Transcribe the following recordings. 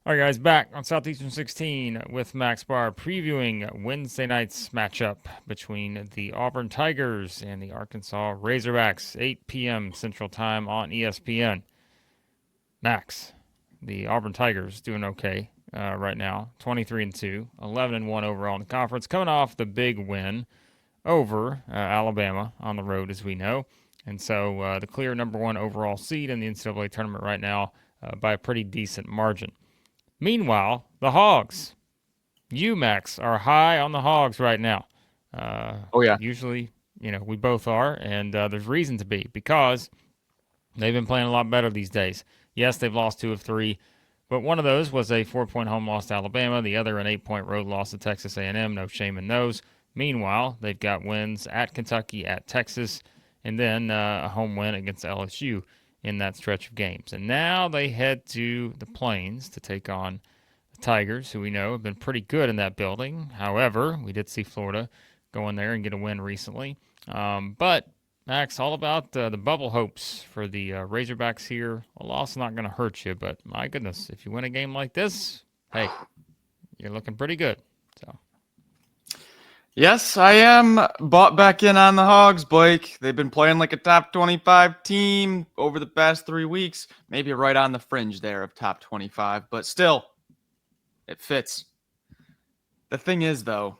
All right, guys, back on Southeastern 16 with Max Barr previewing Wednesday night's matchup between the Auburn Tigers and the Arkansas Razorbacks, 8 p.m. Central Time on ESPN. Max, the Auburn Tigers doing okay right now, 23-2, 11-1 overall in the conference, coming off the big win over Alabama on the road, as we know. And so the clear number one overall seed in the NCAA tournament right now by a pretty decent margin. Meanwhile, the Hogs, Max, are high on the Hogs right now. Oh yeah. Usually, we both are, and there's reason to be because they've been playing a lot better these days. Yes, they've lost 2 of 3, but one of those was a 4-point home loss to Alabama. The other an 8-point road loss to Texas A&M. No shame in those. Meanwhile, they've got wins at Kentucky, at Texas, and then a home win against LSU in that stretch of games. And now they head to the Plains to take on the Tigers, who we know have been pretty good in that building. However, we did see Florida go in there and get a win recently. But Max, all about the bubble hopes for the Razorbacks here. A loss is not going to hurt you, but my goodness, if you win a game like this, hey, you're looking pretty good. So Yes, I am bought back in on the Hogs, Blake. They've been playing like a top 25 team over the past 3 weeks. Maybe right on the fringe there of top 25, but still, it fits. The thing is, though,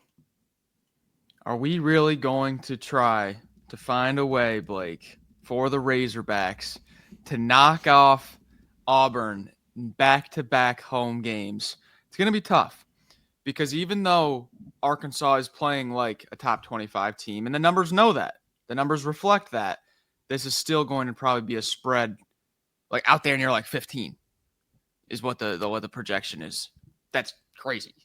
are we really going to try to find a way, Blake, for the Razorbacks to knock off Auburn in back-to-back home games? It's going to be tough because even though Arkansas is playing like a top 25 team, and the numbers know that, the numbers reflect that, this is still going to probably be a spread like out there near like 15 is what the projection is. That's crazy.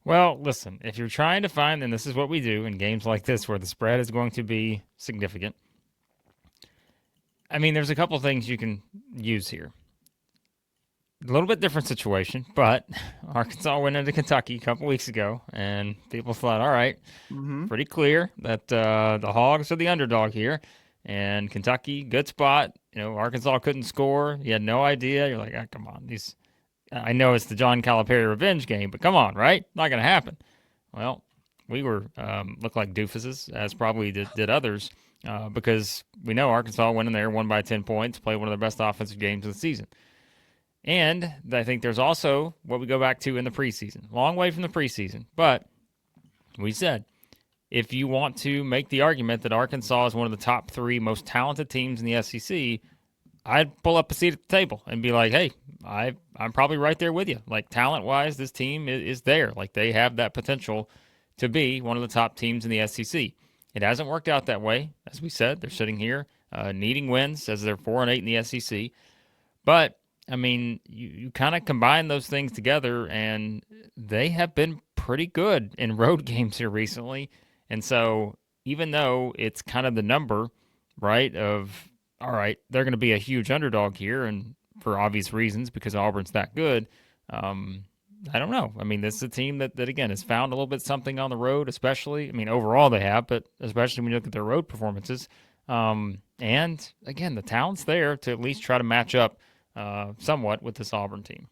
well, listen, if you're trying to find, and this is what we do in games like this where the spread is going to be significant, I mean, there's a couple things you can use here. A little bit different situation, but Arkansas went into Kentucky a couple weeks ago, and people thought, all right, Mm-hmm. pretty clear that the Hogs are the underdog here, and Kentucky, good spot. Arkansas couldn't score. You had no idea. You're like, come on, these. I know it's the John Calipari revenge game, but come on, right? Not going to happen. Well, we were looked like doofuses, as probably did others, because we know Arkansas went in there, won by 10 points, played one of their best offensive games of the season. And I think there's also what we go back to in the preseason. Long way from the preseason, but we said if you want to make the argument that Arkansas is one of the top 3 most talented teams in the SEC, I'd pull up a seat at the table and be like, hey, I'm probably right there with you. Like, talent-wise, this team is there. Like, they have that potential to be one of the top teams in the SEC. It hasn't worked out that way. As we said, they're sitting here needing wins as they're 4-8 in the SEC. But, I mean, you kind of combine those things together, and they have been pretty good in road games here recently. And so, even though it's kind of the number, right, of all right, they're going to be a huge underdog here, and for obvious reasons because Auburn's that good. I don't know. I mean, this is a team that again has found a little bit something on the road, especially. I mean, overall they have, but especially when you look at their road performances. And again, the talent's there to at least try to match up somewhat with this Auburn team.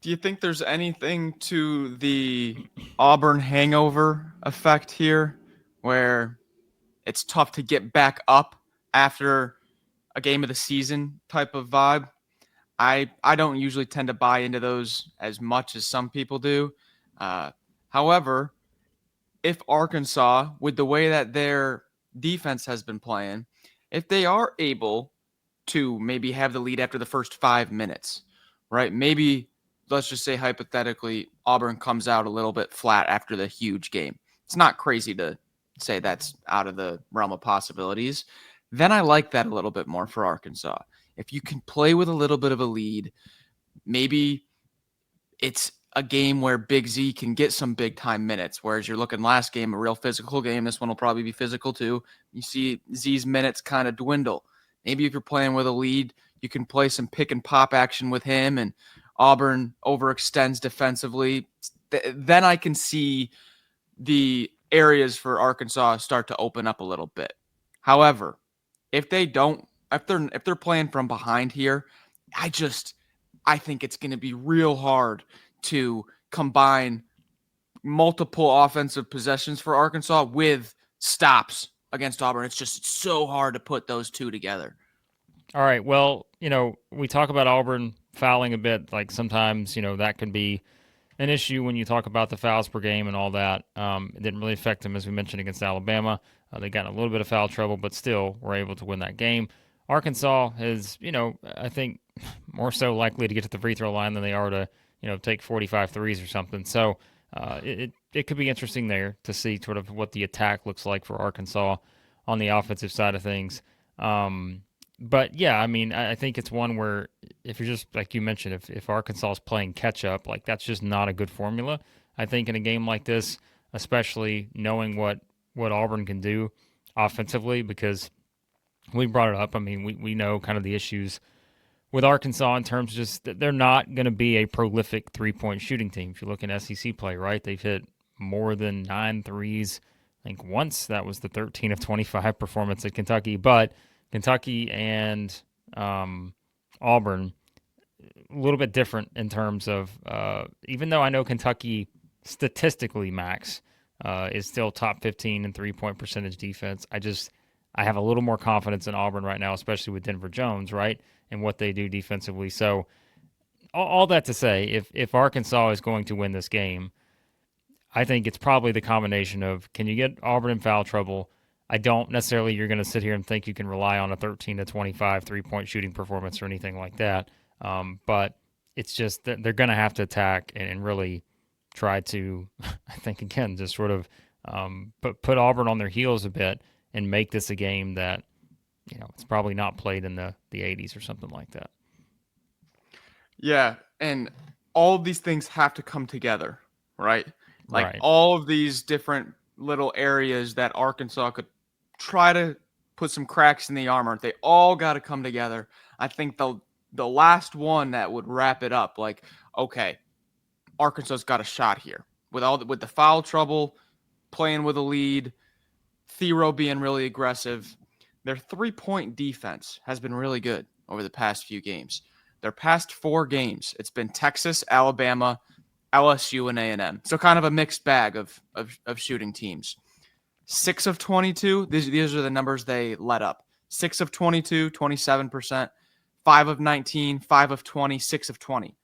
Do you think there's anything to the Auburn hangover effect here where it's tough to get back up after a game of the season type of vibe? I don't usually tend to buy into those as much as some people do. However, if Arkansas, with the way that their defense has been playing, if they are able to maybe have the lead after the first 5 minutes, right? Maybe let's just say hypothetically Auburn comes out a little bit flat after the huge game. It's not crazy to say that's out of the realm of possibilities. Then I like that a little bit more for Arkansas. If you can play with a little bit of a lead, maybe it's a game where Big Z can get some big time minutes. Whereas you're looking last game, a real physical game. This one will probably be physical too. You see Z's minutes kind of dwindle. Maybe if you're playing with a lead, you can play some pick and pop action with him and Auburn overextends defensively. Then I can see the areas for Arkansas start to open up a little bit. However, if they don't, if they're playing from behind here, I think it's going to be real hard to combine multiple offensive possessions for Arkansas with stops against Auburn. It's just so hard to put those two together. All right. Well, we talk about Auburn fouling a bit. Like sometimes, that can be an issue when you talk about the fouls per game and all that. It didn't really affect them, as we mentioned, against Alabama. They got in a little bit of foul trouble, but still were able to win that game. Arkansas is, I think more so likely to get to the free throw line than they are to, take 45 threes or something. So it could be interesting there to see sort of what the attack looks like for Arkansas on the offensive side of things. But yeah, I mean, I think it's one where if you're just like you mentioned, if Arkansas is playing catch up, like that's just not a good formula. I think in a game like this, especially knowing what Auburn can do offensively, because we brought it up. I mean, we know kind of the issues with Arkansas in terms of just that they're not going to be a prolific 3-point shooting team. If you look at SEC play, right, they've hit more than 9 threes. I think once that was the 13 of 25 performance at Kentucky, but Kentucky and Auburn, a little bit different in terms of, even though I know Kentucky statistically, Max, is still top 15 in 3-point percentage defense, I have a little more confidence in Auburn right now, especially with Denver Jones, right, and what they do defensively. So all that to say, if Arkansas is going to win this game, I think it's probably the combination of, can you get Auburn in foul trouble? I don't necessarily you're going to sit here and think you can rely on a 13 to 25 3-point shooting performance or anything like that. But it's just that they're going to have to attack and really try to, I think, again, just sort of put Auburn on their heels a bit and make this a game that, it's probably not played in the 80s or something like that. Yeah, and all of these things have to come together, right? Like Right. all of these different little areas that Arkansas could try to put some cracks in the armor. They all got to come together. I think the last one that would wrap it up, like, okay, Arkansas's got a shot here with the foul trouble, playing with a lead, Thero being really aggressive. Their 3-point defense has been really good over the past few games. Their past 4 games, it's been Texas, Alabama, LSU, and A&M. So kind of a mixed bag of shooting teams. 6 of 22, these are the numbers they let up. 6 of 22, 27%. 5 of 19, 5 of 20, 6 of 20.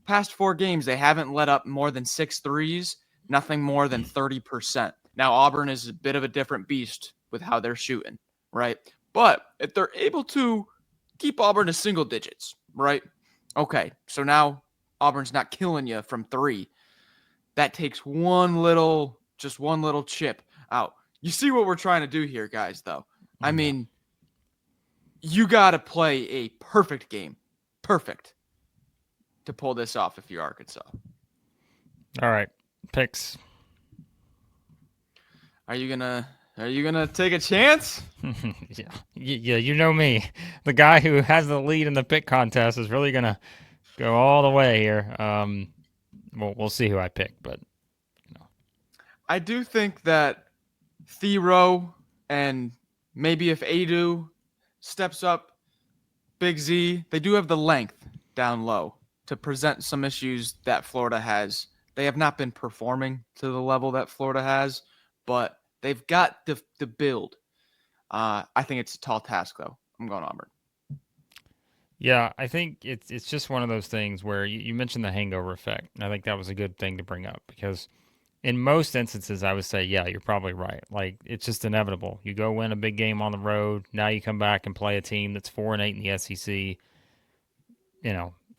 Past 4 games, they haven't let up more than 6 threes, nothing more than 30%. Now, Auburn is a bit of a different beast with how they're shooting, right? But if they're able to keep Auburn to single digits, right? Okay, so now Auburn's not killing you from 3. That takes one little chip out. You see what we're trying to do here, guys, though. I mean, you got to play a perfect game. Perfect. To pull this off if you're Arkansas. All right. Picks. Are you gonna take a chance? Yeah, you know me. The guy who has the lead in the pick contest is really gonna go all the way here. We'll see who I pick, but I do think that Thero and maybe if Adu steps up, Big Z, they do have the length down low to present some issues that Florida has. They have not been performing to the level that Florida has, but they've got the build. I think it's a tall task, though. I'm going Auburn. yeah, I think it's just one of those things where you mentioned the hangover effect, and I think that was a good thing to bring up because in most instances, I would say, yeah, you're probably right. Like, it's just inevitable. You go win a big game on the road. Now you come back and play a team that's 4-8 in the SEC.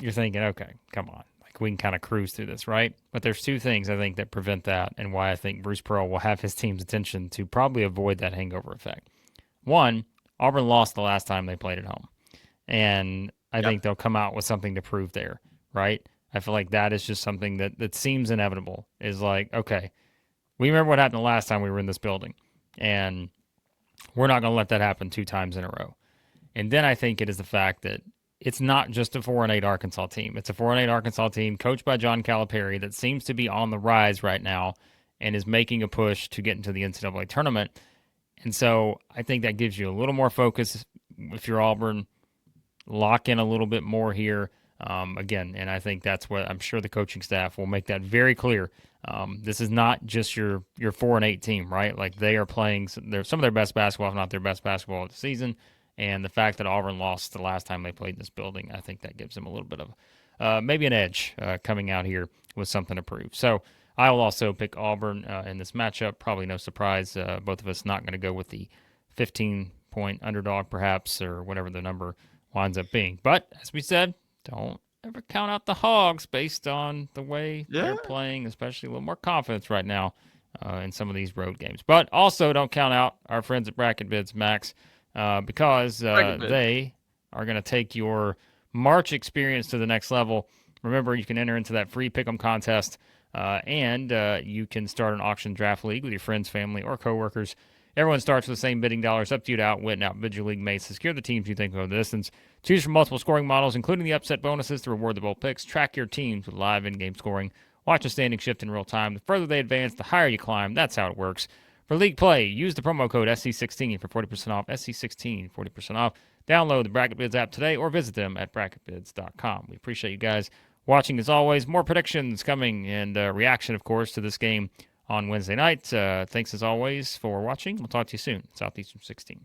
You're thinking, okay, come on. Like, we can kind of cruise through this, right? But there's 2 things I think that prevent that and why I think Bruce Pearl will have his team's attention to probably avoid that hangover effect. One, Auburn lost the last time they played at home. And I think they'll come out with something to prove there, right? I feel like that is just something that seems inevitable. Is like, okay, we remember what happened the last time we were in this building, and we're not going to let that happen 2 times in a row. And then I think it is the fact that it's not just a 4-8 Arkansas team. It's a 4-8 Arkansas team coached by John Calipari that seems to be on the rise right now and is making a push to get into the NCAA tournament. And so I think that gives you a little more focus if you're Auburn. Lock in a little bit more here. Again, and I think that's what I'm sure the coaching staff will make that very clear. This is not just your 4-8 team, right? Like they are playing some of their best basketball, if not their best basketball of the season. And the fact that Auburn lost the last time they played in this building, I think that gives them a little bit of maybe an edge coming out here with something to prove. So I will also pick Auburn in this matchup. Probably no surprise. Both of us not going to go with the 15-point underdog, perhaps, or whatever the number winds up being. But as we said, don't ever count out the Hogs based on the way they're playing, especially a little more confidence right now in some of these road games. But also don't count out our friends at Bracket Bids, Max, because they are going to take your March experience to the next level. Remember, you can enter into that free pick'em contest, and you can start an auction draft league with your friends, family, or coworkers. Everyone starts with the same bidding dollars. Up to you to outwit and outbid your league mates. Secure the teams you think will go the distance. Choose from multiple scoring models, including the upset bonuses to reward the bold picks. Track your teams with live in-game scoring. Watch the standing shift in real time. The further they advance, the higher you climb. That's how it works. For league play, use the promo code SC16 for 40% off. SC16, 40% off. Download the Bracket Bids app today or visit them at bracketbids.com. We appreciate you guys watching as always. More predictions coming and reaction, of course, to this game on Wednesday night. Thanks as always for watching. We'll talk to you soon. Southeastern 16.